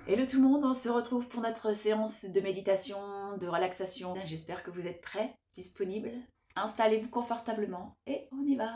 Hello tout le monde, on se retrouve pour notre séance de méditation, de relaxation. J'espère que vous êtes prêts, disponibles. Installez-vous confortablement et on y va.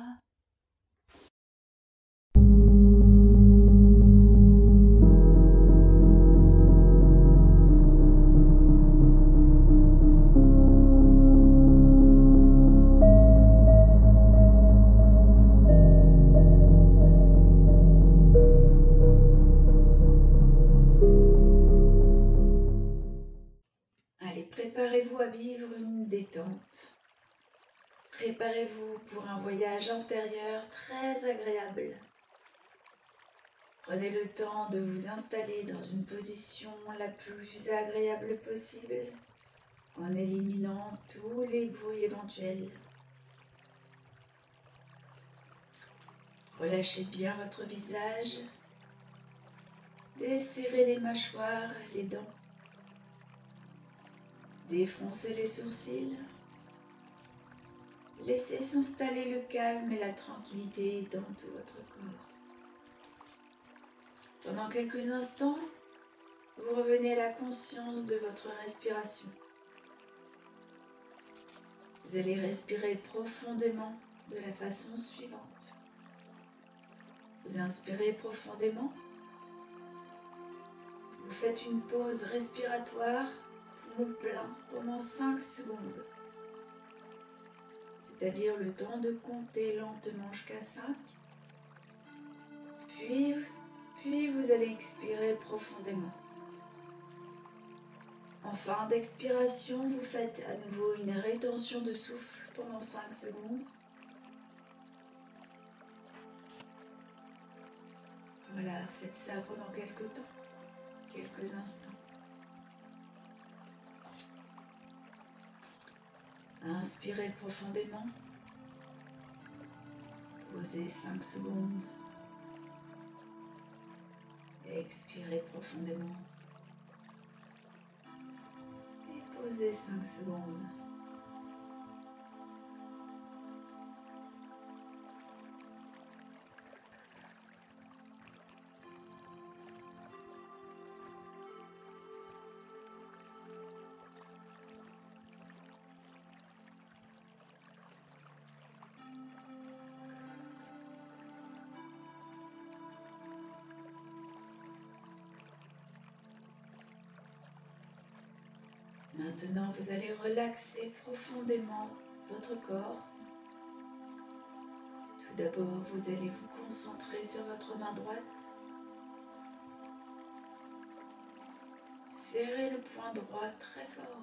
Allez, préparez-vous à vivre une détente. Préparez-vous pour un voyage intérieur très agréable. Prenez le temps de vous installer dans une position la plus agréable possible en éliminant tous les bruits éventuels. Relâchez bien votre visage. Desserrez les mâchoires, les dents. Défroncez les sourcils. Laissez s'installer le calme et la tranquillité dans tout votre corps. Pendant quelques instants, vous revenez à la conscience de votre respiration. Vous allez respirer profondément de la façon suivante. Vous inspirez profondément. Vous faites une pause respiratoire, poumon plein, pendant 5 secondes. C'est-à-dire le temps de compter lentement jusqu'à 5. Puis vous allez expirer profondément. En fin d'expiration, vous faites à nouveau une rétention de souffle pendant 5 secondes. Voilà, faites ça pendant quelques temps, quelques instants. Inspirez profondément. Posez 5 secondes. Expirez profondément. Et posez 5 secondes. Maintenant, vous allez relaxer profondément votre corps. Tout d'abord, vous allez vous concentrer sur votre main droite. Serrez le poing droit très fort.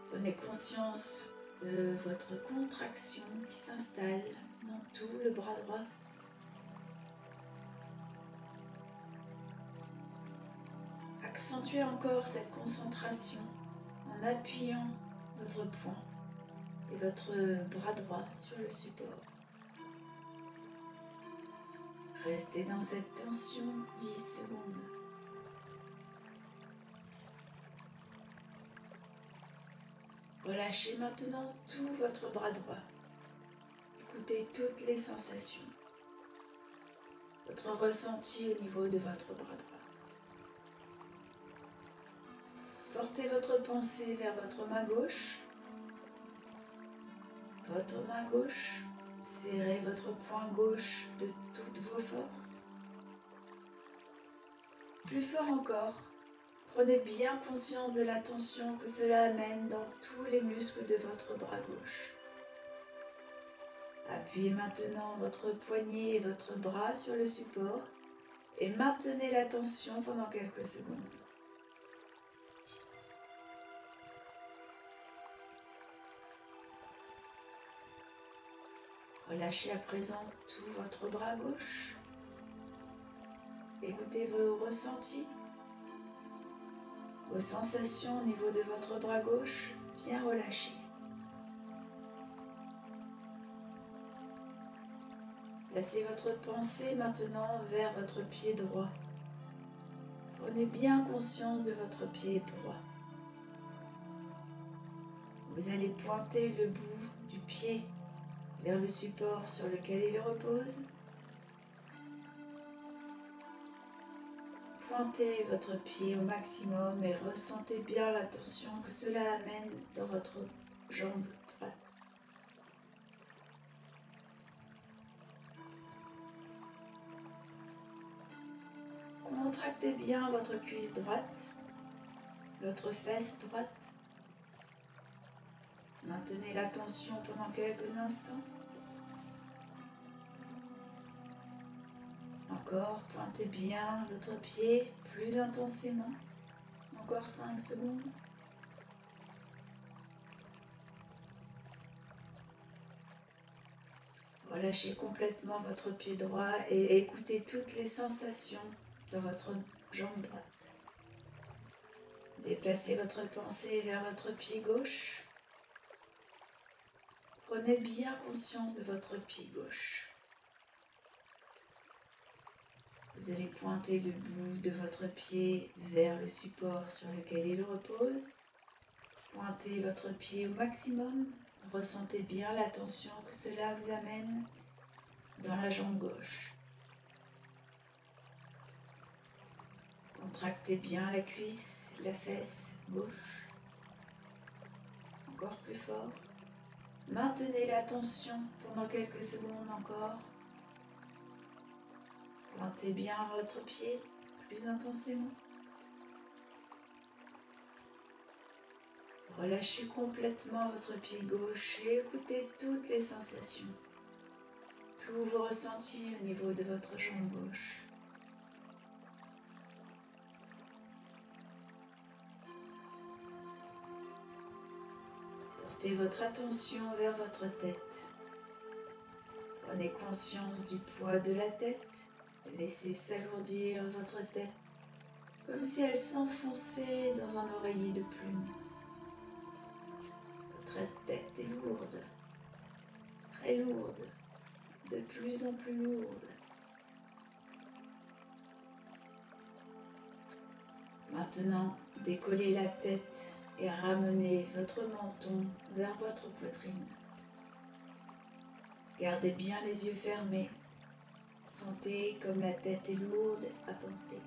Prenez conscience de votre contraction qui s'installe dans tout le bras droit. Accentuez encore cette concentration en appuyant votre poing et votre bras droit sur le support. Restez dans cette tension 10 secondes. Relâchez maintenant tout votre bras droit. Écoutez toutes les sensations. Votre ressenti au niveau de votre bras droit. Portez votre pensée vers votre main gauche. Votre main gauche. Serrez votre poing gauche de toutes vos forces. Plus fort encore. Prenez bien conscience de la tension que cela amène dans tous les muscles de votre bras gauche. Appuyez maintenant votre poignet et votre bras sur le support et maintenez la tension pendant quelques secondes. Relâchez à présent tout votre bras gauche. Écoutez vos ressentis, vos sensations au niveau de votre bras gauche bien relâchées. Placez votre pensée maintenant vers votre pied droit. Prenez bien conscience de votre pied droit. Vous allez pointer le bout du pied vers le support sur lequel il repose. pointez votre pied au maximum et ressentez bien la tension que cela amène dans votre jambe droite. Contractez bien votre cuisse droite, votre fesse droite. Maintenez la tension pendant quelques instants. Encore, pointez bien votre pied plus intensément. Encore 5 secondes. Relâchez complètement votre pied droit et écoutez toutes les sensations dans votre jambe droite. Déplacez votre pensée vers votre pied gauche. Prenez bien conscience de votre pied gauche. Vous allez pointer le bout de votre pied vers le support sur lequel il repose. Pointez votre pied au maximum. Ressentez bien la tension que cela vous amène dans la jambe gauche. Contractez bien la cuisse, la fesse gauche. Encore plus fort. Maintenez la tension pendant quelques secondes encore. Pointez bien votre pied plus intensément. Relâchez complètement votre pied gauche et écoutez toutes les sensations, tous vos ressentis au niveau de votre jambe gauche. Portez votre attention vers votre tête. Prenez conscience du poids de la tête. Laissez s'alourdir votre tête, comme si elle s'enfonçait dans un oreiller de plumes. Votre tête est lourde, très lourde, de plus en plus lourde. Maintenant, décollez la tête et ramenez votre menton vers votre poitrine. Gardez bien les yeux fermés. Sentez comme la tête est lourde à porter.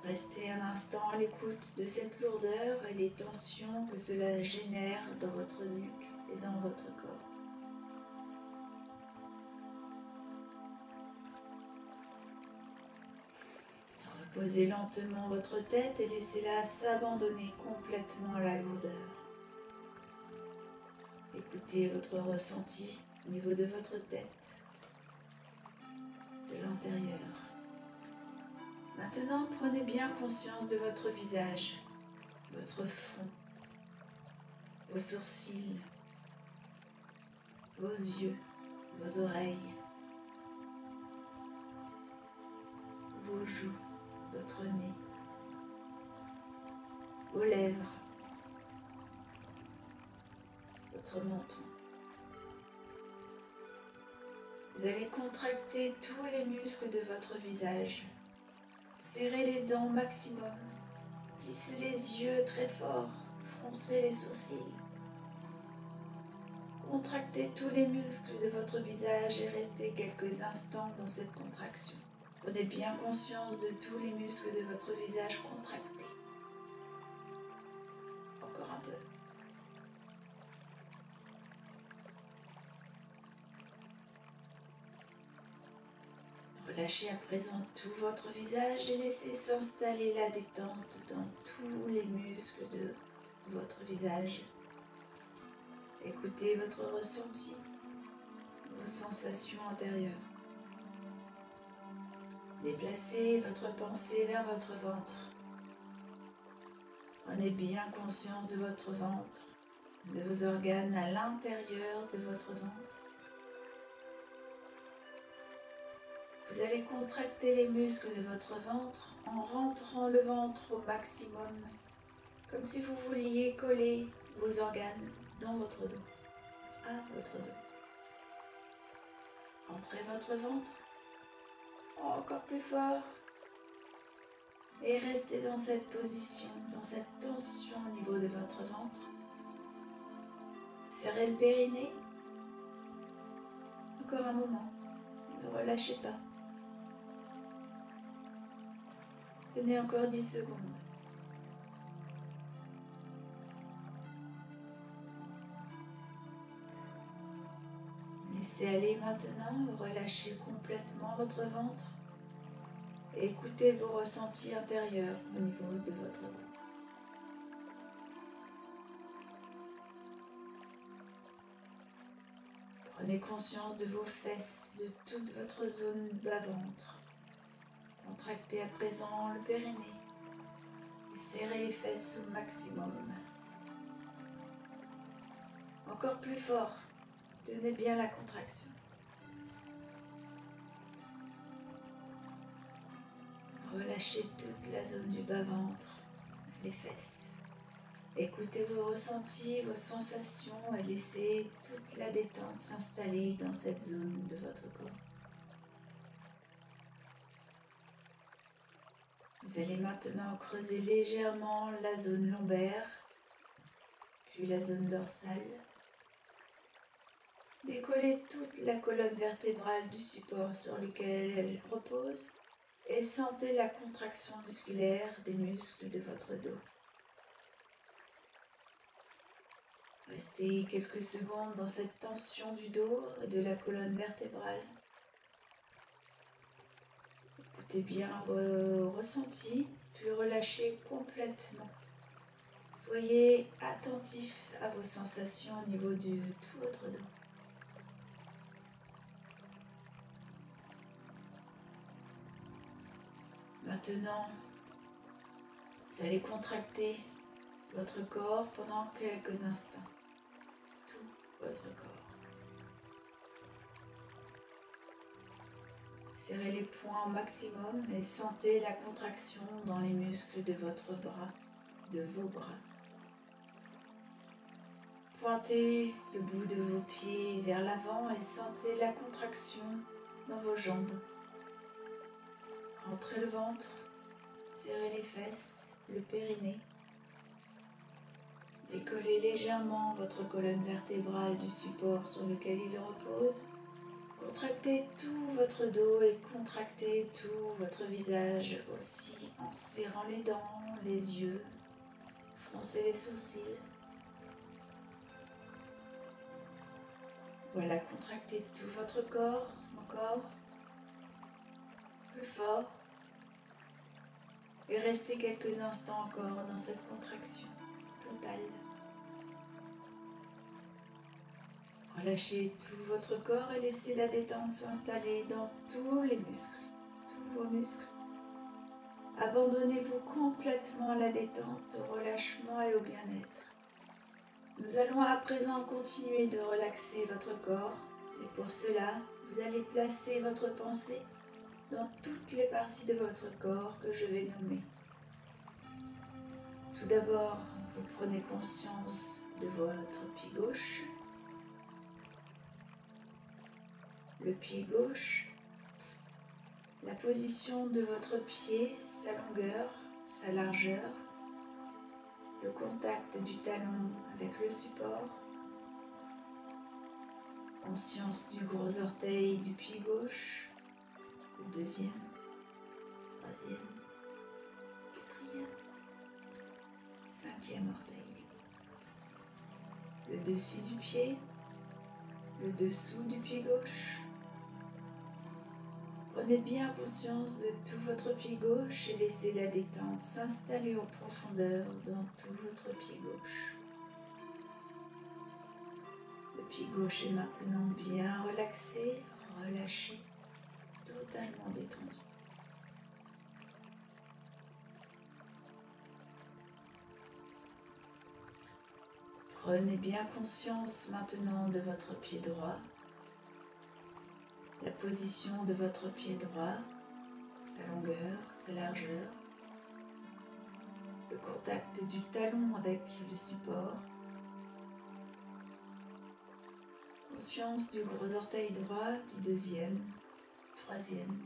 Restez un instant à l'écoute de cette lourdeur et des tensions que cela génère dans votre nuque et dans votre corps. Reposez lentement votre tête et laissez-la s'abandonner complètement à la lourdeur. Écoutez votre ressenti au niveau de votre tête, de l'intérieur. Maintenant, prenez bien conscience de votre visage, votre front, vos sourcils, vos yeux, vos oreilles, vos joues, votre nez, vos lèvres, votre menton. Vous allez contracter tous les muscles de votre visage. Serrez les dents au maximum. Plissez les yeux très fort. Froncez les sourcils. Contractez tous les muscles de votre visage et restez quelques instants dans cette contraction. Prenez bien conscience de tous les muscles de votre visage contractés. Encore un peu. Relâchez à présent tout votre visage et laissez s'installer la détente dans tous les muscles de votre visage. Écoutez votre ressenti, vos sensations intérieures. Déplacez votre pensée vers votre ventre. Prenez bien conscience de votre ventre, de vos organes à l'intérieur de votre ventre. Vous allez contracter les muscles de votre ventre en rentrant le ventre au maximum, comme si vous vouliez coller vos organes dans votre dos, à votre dos. Rentrez votre ventre, encore plus fort, et restez dans cette position, dans cette tension au niveau de votre ventre. Serrez le périnée, encore un moment, ne relâchez pas. Tenez encore 10 secondes. Laissez aller maintenant, relâchez complètement votre ventre et écoutez vos ressentis intérieurs au niveau de votre ventre. Prenez conscience de vos fesses, de toute votre zone bas-ventre. Contractez à présent le périnée et serrez les fesses au maximum. Encore plus fort, tenez bien la contraction. Relâchez toute la zone du bas-ventre, les fesses. Écoutez vos ressentis, vos sensations et laissez toute la détente s'installer dans cette zone de votre corps. Vous allez maintenant creuser légèrement la zone lombaire, puis la zone dorsale. Décollez toute la colonne vertébrale du support sur lequel elle repose et sentez la contraction musculaire des muscles de votre dos. Restez quelques secondes dans cette tension du dos et de la colonne vertébrale. Écoutez bien vos ressentis, puis relâchez complètement. Soyez attentif à vos sensations au niveau de tout votre dos. Maintenant, vous allez contracter votre corps pendant quelques instants. Tout votre corps. Serrez les poings au maximum et sentez la contraction dans les muscles de votre bras, de vos bras. Pointez le bout de vos pieds vers l'avant et sentez la contraction dans vos jambes. Rentrez le ventre, serrez les fesses, le périnée. Décollez légèrement votre colonne vertébrale du support sur lequel il repose. Contractez tout votre dos et contractez tout votre visage aussi en serrant les dents, les yeux. Froncez les sourcils. Voilà, contractez tout votre corps, encore plus fort. Et restez quelques instants encore dans cette contraction totale. Relâchez tout votre corps et laissez la détente s'installer dans tous les muscles, tous vos muscles. Abandonnez-vous complètement à la détente, au relâchement et au bien-être. Nous allons à présent continuer de relaxer votre corps et pour cela, vous allez placer votre pensée dans toutes les parties de votre corps que je vais nommer. Tout d'abord, vous prenez conscience de votre pied gauche, le pied gauche, la position de votre pied, sa longueur, sa largeur, le contact du talon avec le support, conscience du gros orteil du pied gauche, le deuxième, troisième, quatrième, cinquième orteil, le dessus du pied, le dessous du pied gauche. Prenez bien conscience de tout votre pied gauche et laissez la détente s'installer en profondeur dans tout votre pied gauche. Le pied gauche est maintenant bien relaxé, relâché, totalement détendu. Prenez bien conscience maintenant de votre pied droit. La position de votre pied droit, sa longueur, sa largeur, le contact du talon avec le support, conscience du gros orteil droit, du deuxième, du troisième,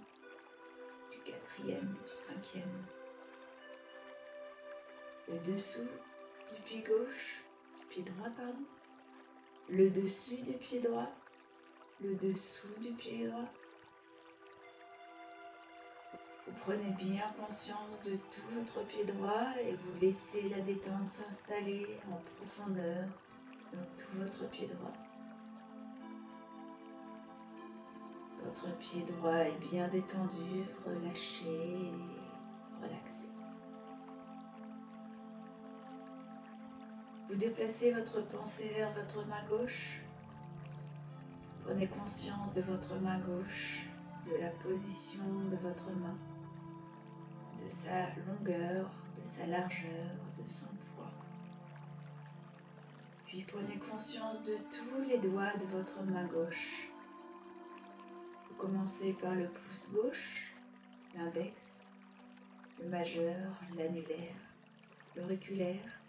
du quatrième et du cinquième, le dessous du pied gauche, du pied droit, pardon, le dessus du pied droit, le dessous du pied droit, Vous prenez bien conscience de tout votre pied droit et vous laissez la détente s'installer en profondeur dans tout votre pied droit. Votre pied droit est bien détendu, relâché et relaxé. Vous déplacez votre pensée vers votre main gauche. Prenez conscience de votre main gauche, de la position de votre main, de sa longueur, de sa largeur, de son poids. Puis prenez conscience de tous les doigts de votre main gauche. Vous commencez par le pouce gauche, l'index, le majeur, l'annulaire, l'auriculaire,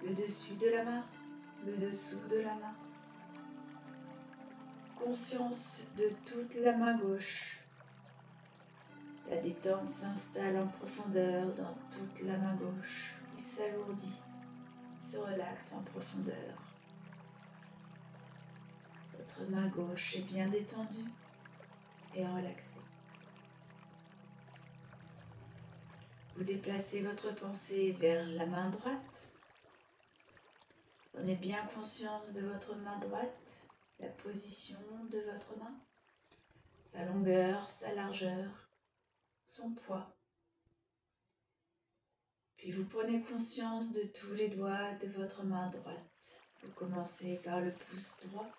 le dessus de la main, le dessous de la main. Conscience de toute la main gauche. La détente s'installe en profondeur dans toute la main gauche qui s'alourdit, se relaxe en profondeur. Votre main gauche est bien détendue et relaxée. Vous déplacez votre pensée vers la main droite. Prenez bien conscience de votre main droite, la position de votre main, sa longueur, sa largeur, son poids. Puis vous prenez conscience de tous les doigts de votre main droite. Vous commencez par le pouce droit,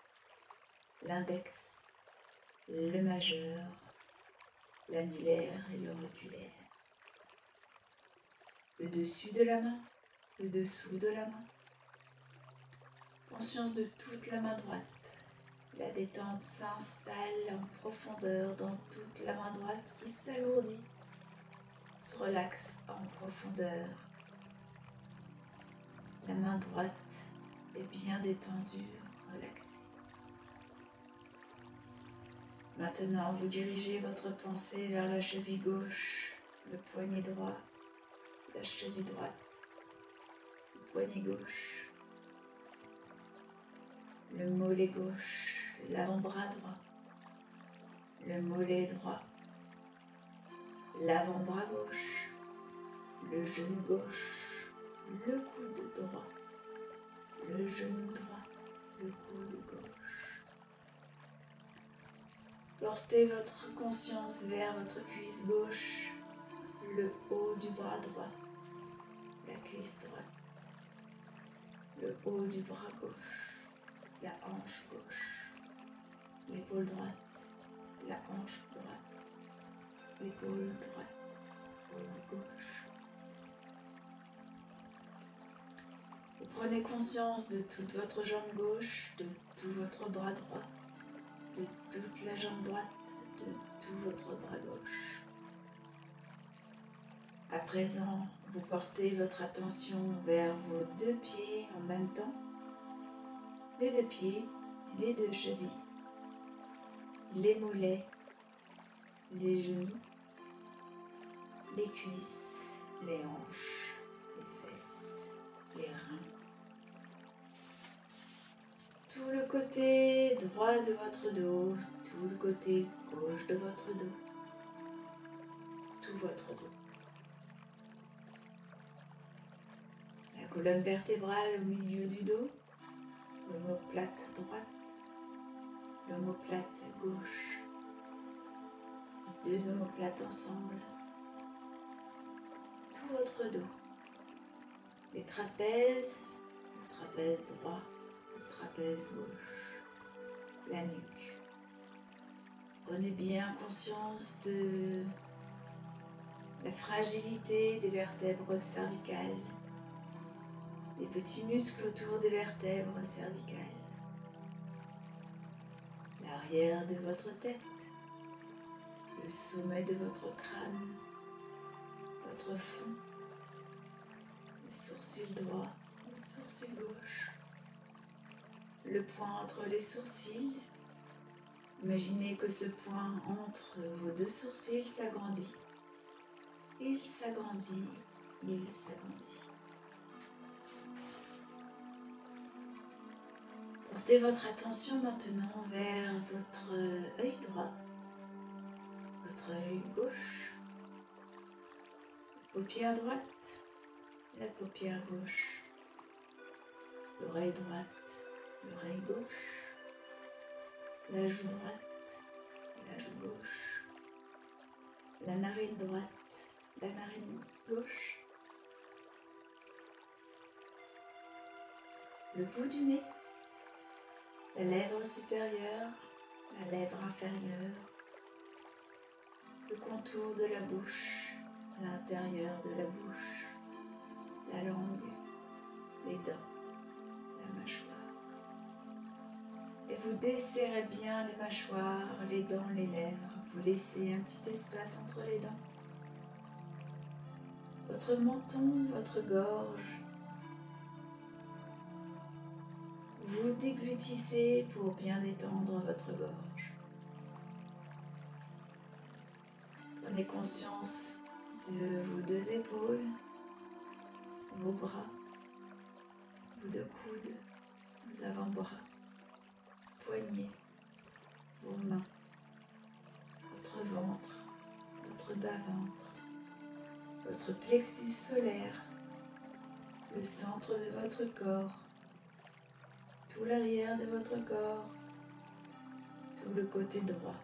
l'index, le majeur, l'annulaire et l'auriculaire. Le dessus de la main, le dessous de la main. Conscience de toute la main droite. La détente s'installe en profondeur dans toute la main droite qui s'alourdit, se relaxe en profondeur. La main droite est bien détendue, relaxée. Maintenant, vous dirigez votre pensée vers la cheville gauche, le poignet droit, la cheville droite, le poignet gauche, le mollet gauche, l'avant-bras droit, le mollet droit, l'avant-bras gauche, le genou gauche, le coude droit, le genou droit, le coude gauche. Portez votre conscience vers votre cuisse gauche, le haut du bras droit, la cuisse droite, le haut du bras gauche, la hanche gauche, l'épaule droite, la hanche droite, l'épaule droite, l'épaule gauche. Vous prenez conscience de toute votre jambe gauche, de tout votre bras droit, de toute la jambe droite, de tout votre bras gauche. À présent, vous portez votre attention vers vos deux pieds en même temps, les deux pieds, les deux chevilles, les mollets, les genoux, les cuisses, les hanches, les fesses, les reins. Tout le côté droit de votre dos, tout le côté gauche de votre dos, tout votre dos. La colonne vertébrale au milieu du dos, l'omoplate droite, l'omoplate gauche, les deux omoplates ensemble, tout votre dos, les trapèzes, le trapèze droit, le trapèze gauche, la nuque. Prenez bien conscience de la fragilité des vertèbres cervicales, des petits muscles autour des vertèbres cervicales, l'arrière de votre tête, le sommet de votre crâne, votre front, le sourcil droit, le sourcil gauche, le point entre les sourcils. Imaginez que ce point entre vos deux sourcils s'agrandit. Il s'agrandit, il s'agrandit. Portez votre attention maintenant vers votre œil droit. votre œil gauche, la paupière droite, la paupière gauche, l'oreille droite, l'oreille gauche, la joue droite, la joue gauche, la narine droite, la narine gauche, le bout du nez, la lèvre supérieure, la lèvre inférieure, le contour de la bouche, l'intérieur de la bouche, la langue, les dents, la mâchoire. Et vous desserrez bien les mâchoires, les dents, les lèvres. Vous laissez un petit espace entre les dents. Votre menton, votre gorge. Vous déglutissez pour bien détendre votre gorge. Prenez conscience de vos deux épaules, vos bras, vos deux coudes, vos avant-bras, poignets, vos mains, votre ventre, votre bas-ventre, votre plexus solaire, le centre de votre corps, tout l'arrière de votre corps, tout le côté droit,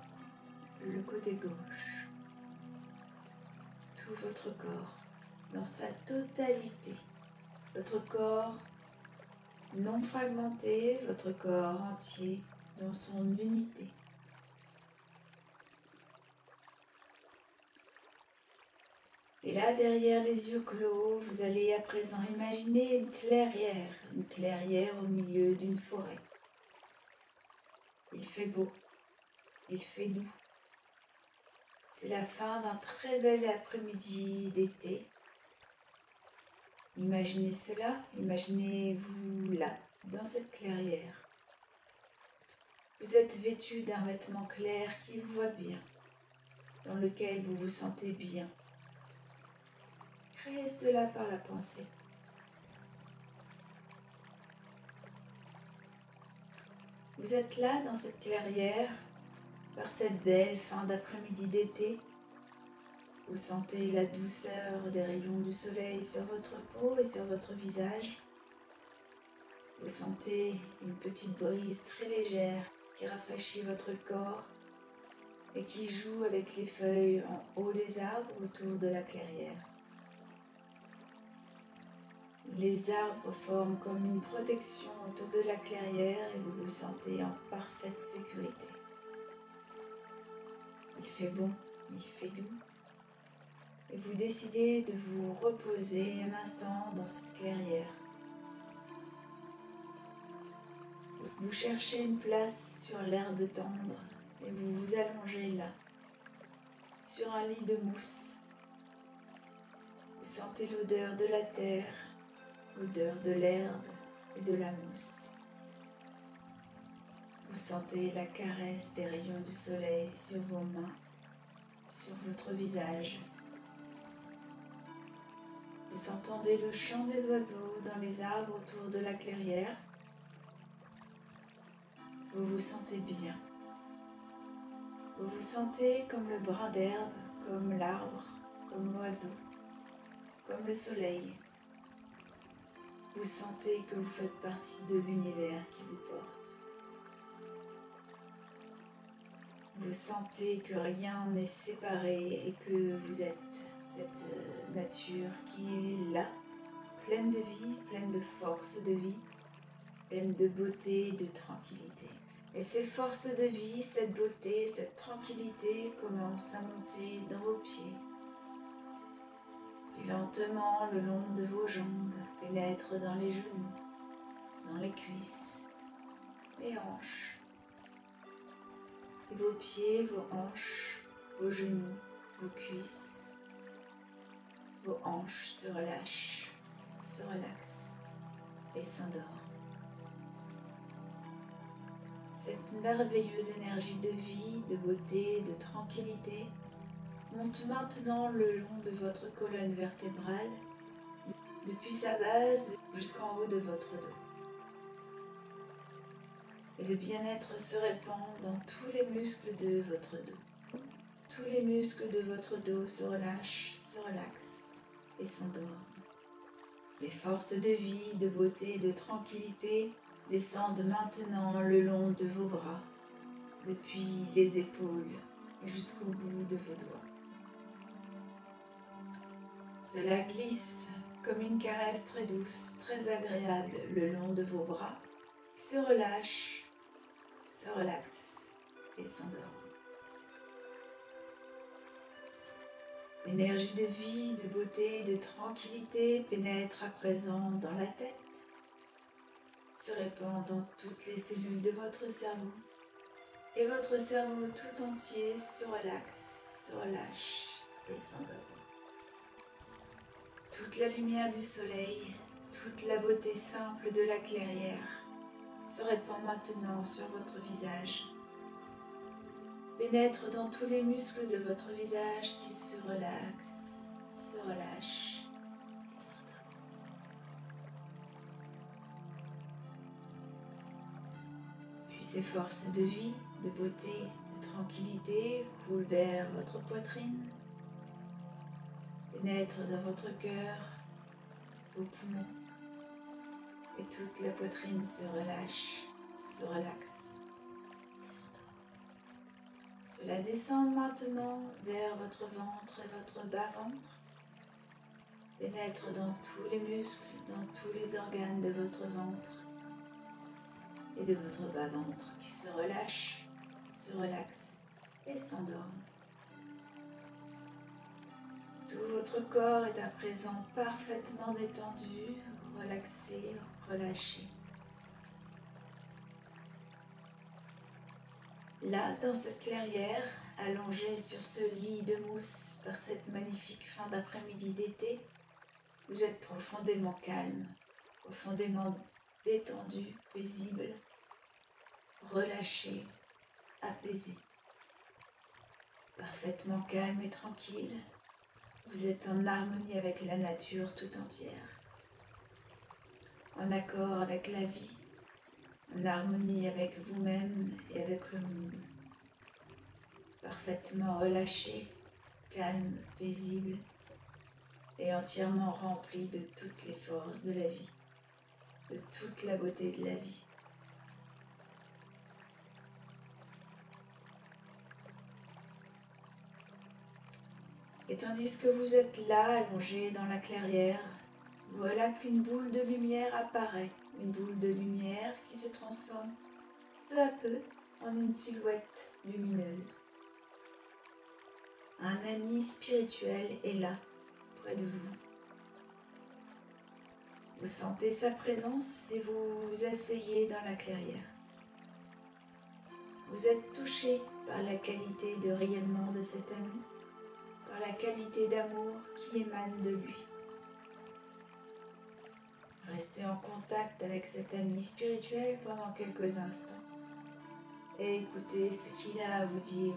le côté gauche, tout votre corps dans sa totalité, votre corps non fragmenté, votre corps entier dans son unité. Et là, derrière les yeux clos, vous allez à présent imaginer une clairière au milieu d'une forêt. Il fait beau, il fait doux. C'est la fin d'un très bel après-midi d'été. Imaginez cela, imaginez-vous là, dans cette clairière. Vous êtes vêtu d'un vêtement clair qui vous va bien, dans lequel vous vous sentez bien. Créez cela par la pensée. Vous êtes là dans cette clairière, par cette belle fin d'après-midi d'été. Vous sentez la douceur des rayons du soleil sur votre peau et sur votre visage. Vous sentez une petite brise très légère qui rafraîchit votre corps et qui joue avec les feuilles en haut des arbres autour de la clairière. Les arbres forment comme une protection autour de la clairière et vous vous sentez en parfaite sécurité. Il fait bon, il fait doux. Et vous décidez de vous reposer un instant dans cette clairière. Vous cherchez une place sur l'herbe tendre et vous vous allongez là, sur un lit de mousse. Vous sentez l'odeur de la terre, l'odeur de l'herbe et de la mousse. Vous sentez la caresse des rayons du soleil sur vos mains, sur votre visage. Vous entendez le chant des oiseaux dans les arbres autour de la clairière. Vous vous sentez bien. Vous vous sentez comme le brin d'herbe, comme l'arbre, comme l'oiseau, comme le soleil. Vous sentez que vous faites partie de l'univers qui vous porte. Vous sentez que rien n'est séparé et que vous êtes cette nature qui est là, pleine de vie, pleine de force de vie, pleine de beauté et de tranquillité. Et ces forces de vie, cette beauté, cette tranquillité commencent à monter dans vos pieds. Puis lentement, le long de vos jambes, pénètrent dans les genoux, dans les cuisses, les hanches. Et vos pieds, vos hanches, vos genoux, vos cuisses, vos hanches se relâchent, se relaxent et s'endorment. Cette merveilleuse énergie de vie, de beauté, de tranquillité monte maintenant le long de votre colonne vertébrale, depuis sa base jusqu'en haut de votre dos. Et le bien-être se répand dans tous les muscles de votre dos. tous les muscles de votre dos se relâchent, se relaxent et s'endorment. Les forces de vie, de beauté et de tranquillité descendent maintenant le long de vos bras, depuis les épaules et jusqu'au bout de vos doigts. Cela glisse comme une caresse très douce, très agréable le long de vos bras, qui se relâchent, se relaxent et s'endorment. L'énergie de vie, de beauté, de tranquillité pénètre à présent dans la tête, se répand dans toutes les cellules de votre cerveau, et votre cerveau tout entier se relaxe, se relâche et s'endort. Toute la lumière du soleil, toute la beauté simple de la clairière se répand maintenant sur votre visage, pénètre dans tous les muscles de votre visage qui se relaxent, se relâchent et s'endorment. Puis ces forces de vie, de beauté, de tranquillité coulent vers votre poitrine, pénètrent dans votre cœur, vos poumons, et toute la poitrine se relâche, se relaxe et s'endort. Cela descend maintenant vers votre ventre et votre bas-ventre, pénètre dans tous les muscles, dans tous les organes de votre ventre et de votre bas-ventre qui se relâchent, se relaxent et s'endorment. Tout votre corps est à présent parfaitement détendu, relaxé, relâché. Là, dans cette clairière, allongée sur ce lit de mousse par cette magnifique fin d'après-midi d'été, vous êtes profondément calme, profondément détendu, paisible, relâché, apaisé. Parfaitement calme et tranquille, vous êtes en harmonie avec la nature tout entière, en accord avec la vie, en harmonie avec vous-même et avec le monde. Parfaitement relâché, calme, paisible et entièrement rempli de toutes les forces de la vie, de toute la beauté de la vie. Et tandis que vous êtes là, allongé dans la clairière, voilà qu'une boule de lumière apparaît, une boule de lumière qui se transforme peu à peu en une silhouette lumineuse. Un ami spirituel est là, près de vous. Vous sentez sa présence et vous vous asseyez dans la clairière. Vous êtes touché par la qualité de rayonnement de cet ami, par la qualité d'amour qui émane de lui. Restez en contact avec cet ami spirituel pendant quelques instants et écoutez ce qu'il a à vous dire.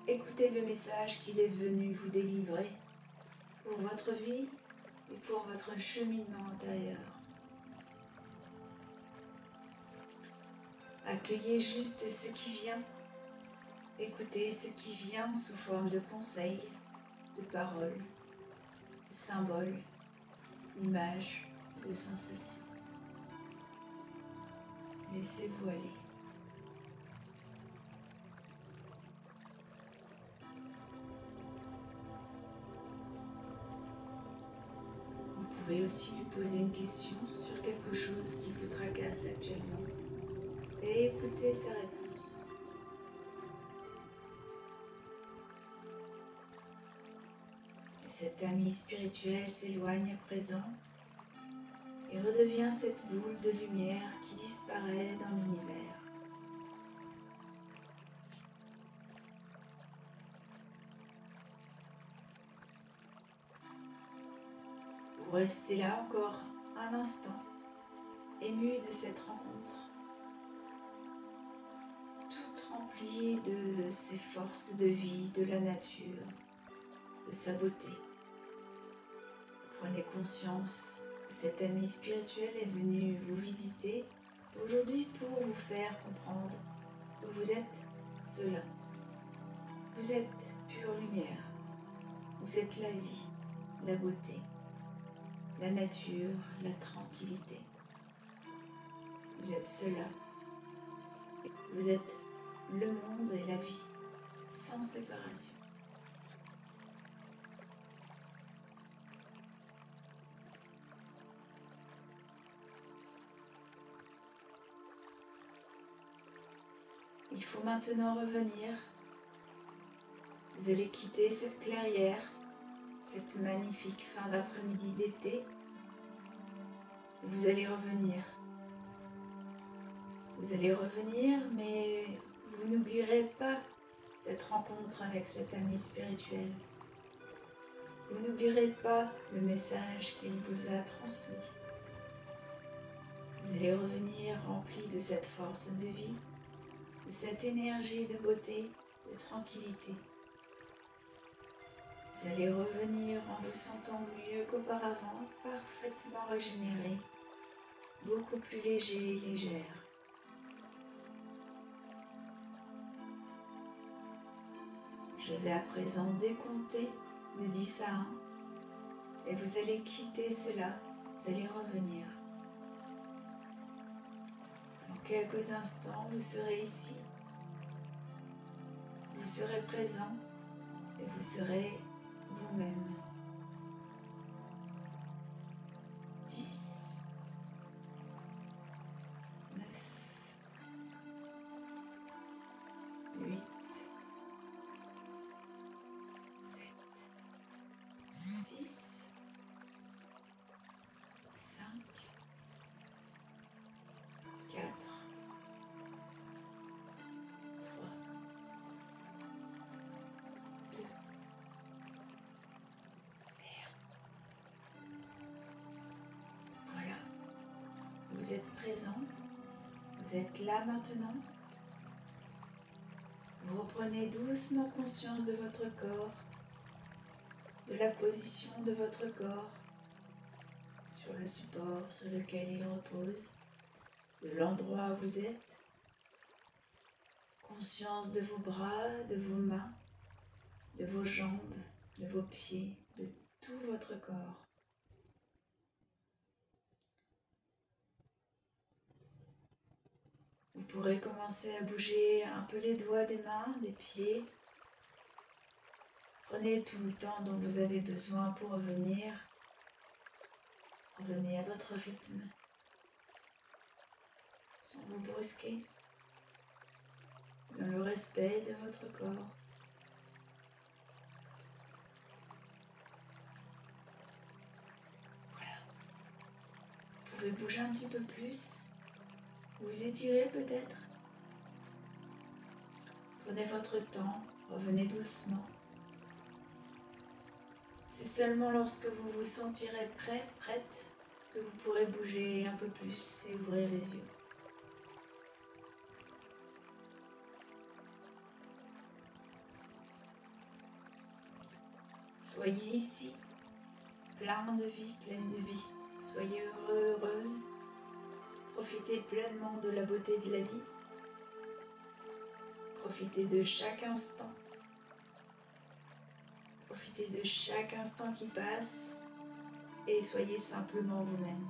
Écoutez le message qu'il est venu vous délivrer pour votre vie et pour votre cheminement intérieur. Accueillez juste ce qui vient. Écoutez ce qui vient sous forme de conseils, de paroles, de symboles, d'images, de sensations. Laissez-vous aller. Vous pouvez aussi lui poser une question sur quelque chose qui vous tracasse actuellement et écoutez sa réponse. Et cet ami spirituel s'éloigne à présent et redevient cette boule de lumière qui disparaît dans l'univers. Vous restez là encore un instant, ému de cette rencontre, toute remplie de ses forces de vie, de la nature, de sa beauté. Vous prenez conscience que cet ami spirituel est venu vous visiter aujourd'hui pour vous faire comprendre que vous êtes cela, Vous êtes pure lumière. Vous êtes la vie, la beauté, la nature, la tranquillité. Vous êtes cela. Vous êtes le monde et la vie, sans séparation. Il faut maintenant revenir. Vous allez quitter cette clairière, cette magnifique fin d'après-midi d'été. Vous allez revenir. Vous allez revenir, mais vous n'oublierez pas cette rencontre avec cet ami spirituel. Vous n'oublierez pas le message qu'il vous a transmis. Vous allez revenir rempli de cette force de vie, de cette énergie de beauté, de tranquillité. Vous allez revenir en vous sentant mieux qu'auparavant, parfaitement régénéré, beaucoup plus léger et légère. Je vais à présent décompter de 10 à 1 et vous allez quitter cela, vous allez revenir. Dans quelques instants, vous serez ici, vous serez présent et vous serez vous-même. 10, 9, 8, 7, 6, 5, 4, 3, 2, et 1. Voilà, vous êtes présent, vous êtes là maintenant. Vous reprenez doucement conscience de votre corps, de la position de votre corps sur le support sur lequel il repose, de l'endroit où vous êtes. Conscience de vos bras, de vos mains, de vos jambes, de vos pieds, de tout votre corps. Vous pourrez commencer à bouger un peu les doigts des mains, des pieds. Prenez tout le temps dont vous avez besoin pour revenir. Revenez à votre rythme, sans vous brusquer, dans le respect de votre corps. Voilà. Vous pouvez bouger un petit peu plus. Vous étirez peut-être. Prenez votre temps, revenez doucement. C'est seulement lorsque vous vous sentirez prêt, prête, que vous pourrez bouger un peu plus et ouvrir les yeux. Soyez ici, plein de vie, pleine de vie. Soyez heureux, heureuse. Profitez pleinement de la beauté de la vie. Profitez de chaque instant. Profitez de chaque instant qui passe et soyez simplement vous-même.